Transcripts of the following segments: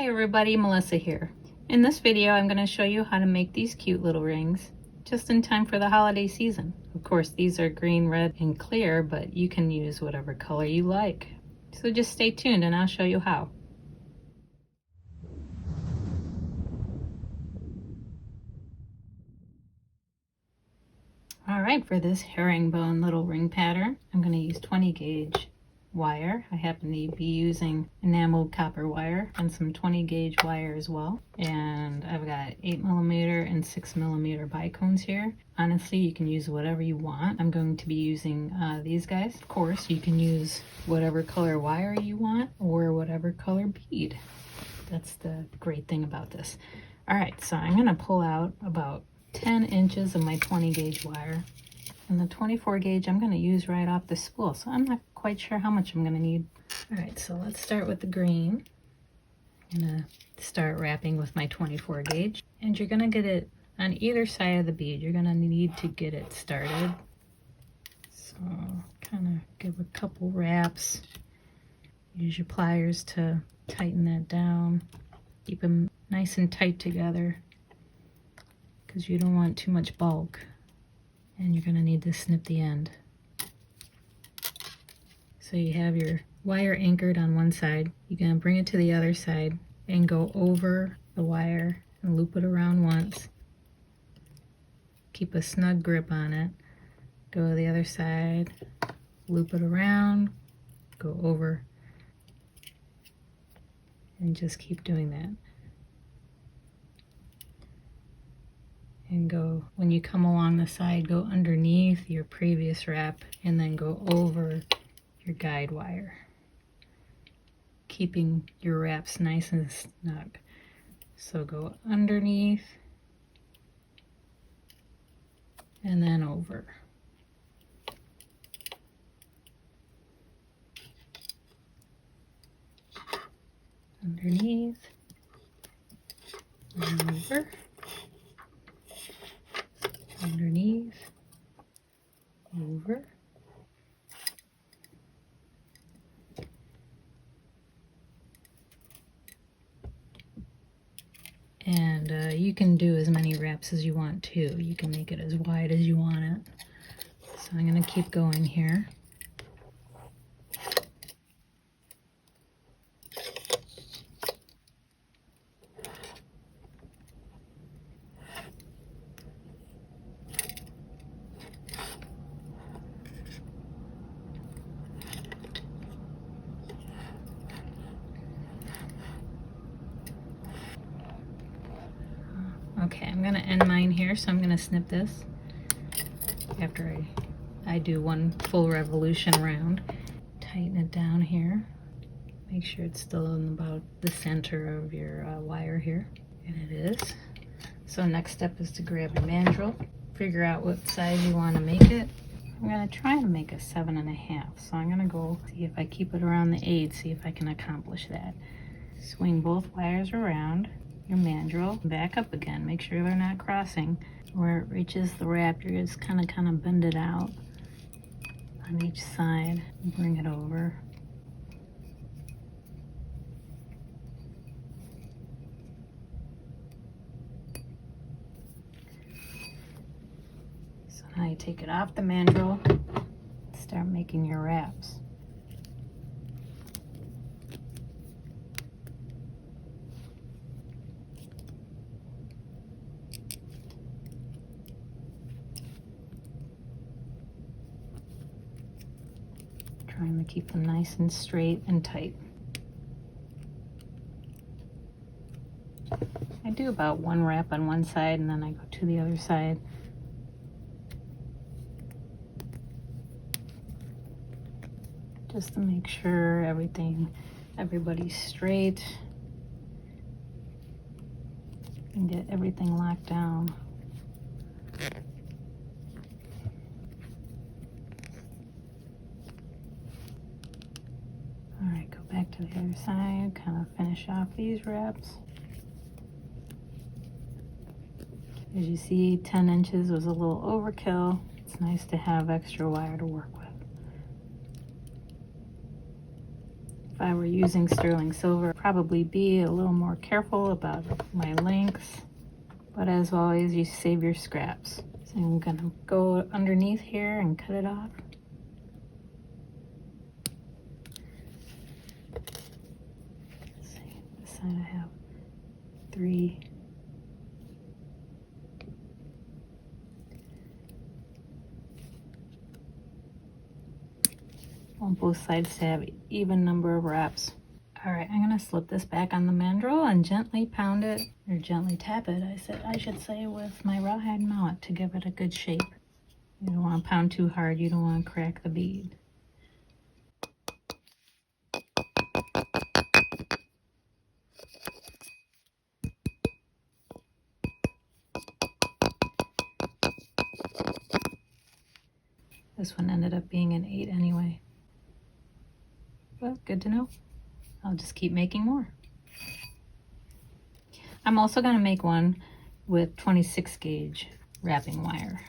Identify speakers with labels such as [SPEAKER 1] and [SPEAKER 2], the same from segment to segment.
[SPEAKER 1] Hi everybody, Melissa here. In this video I'm going to show you how to make these cute little rings just in time for the holiday season. Of course these are green, red, and clear, but you can use whatever color you like. So just stay tuned and I'll show you how. Alright, for this herringbone little ring pattern, I'm going to use 20 gauge wire. I happen to be using enameled copper wire and some 20 gauge wire as well. And I've got 8mm and 6mm bicones here. Honestly, you can use whatever you want. I'm going to be using these guys. Of course, you can use whatever color wire you want or whatever color bead. That's the great thing about this. Alright, so I'm going to pull out about 10 inches of my 20 gauge wire. And the 24 gauge I'm going to use right off the spool, so I'm not quite sure how much I'm going to need. Alright, so let's start with the green. I'm going to start wrapping with my 24 gauge. And you're going to get it on either side of the bead. You're going to need to get it started. So kind of give a couple wraps. Use your pliers to tighten that down. Keep them nice and tight together because you don't want too much bulk. And you're going to need to snip the end. So you have your wire anchored on one side. You're going to bring it to the other side and go over the wire and loop it around once. Keep a snug grip on it. Go to the other side, loop it around, go over, and just keep doing that. And go, when you come along the side, go underneath your previous wrap and then go over your guide wire, keeping your wraps nice and snug. So go underneath and then over. Underneath and over. Underneath, over, and you can do as many wraps as you want too. You can make it as wide as you want it. So I'm going to keep going here. Okay, I'm going to end mine here, so I'm going to snip this after I do one full revolution around. Tighten it down here. Make sure it's still in about the center of your wire here. And it is. So next step is to grab your mandrel. Figure out what size you want to make it. I'm going to try to make a 7.5. So I'm going to go see if I keep it around the 8, see if I can accomplish that. Swing both wires around your mandrel, back up again, make sure they're not crossing. Where it reaches the wrap, you're just kind of bend it out on each side and bring it over. So now you take it off the mandrel, start making your wraps. Trying to keep them nice and straight and tight. I do about one wrap on one side and then I go to the other side. Just to make sure everybody's straight and get everything locked down. Alright, go back to the other side, kind of finish off these wraps. As you see, 10 inches was a little overkill. It's nice to have extra wire to work with. I were using sterling silver, I'd probably be a little more careful about my lengths, but as always, you save your scraps. So I'm gonna go underneath here and cut it off. Let's see, this side I have 3. I want both sides to have even number of wraps. All right, I'm gonna slip this back on the mandrel and gently pound it, or gently tap it, I should say, with my rawhide mallet to give it a good shape. You don't want to pound too hard, you don't want to crack the bead. This one ended up being an 8 anyway. Well, good to know. I'll just keep making more. I'm also going to make one with 26 gauge wrapping wire.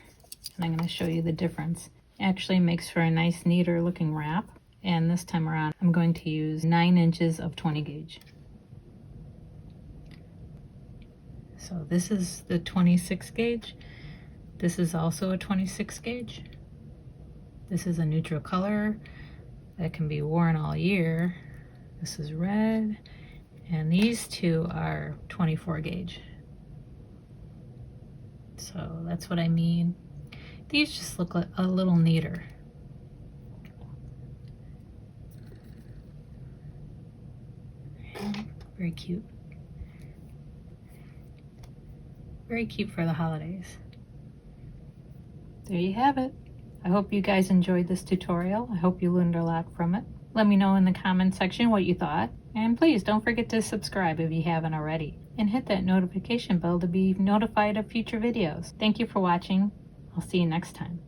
[SPEAKER 1] And I'm going to show you the difference. It actually makes for a nice, neater looking wrap. And this time around, I'm going to use 9 inches of 20 gauge. So this is the 26 gauge. This is also a 26 gauge. This is a neutral color that can be worn all year. This is red, and these two are 24 gauge. So that's what I mean. These just look a little neater. Very cute. Very cute for the holidays. There you have it. I hope you guys enjoyed this tutorial. I hope you learned a lot from it. Let me know in the comment section what you thought. And please don't forget to subscribe if you haven't already. And hit that notification bell to be notified of future videos. Thank you for watching. I'll see you next time.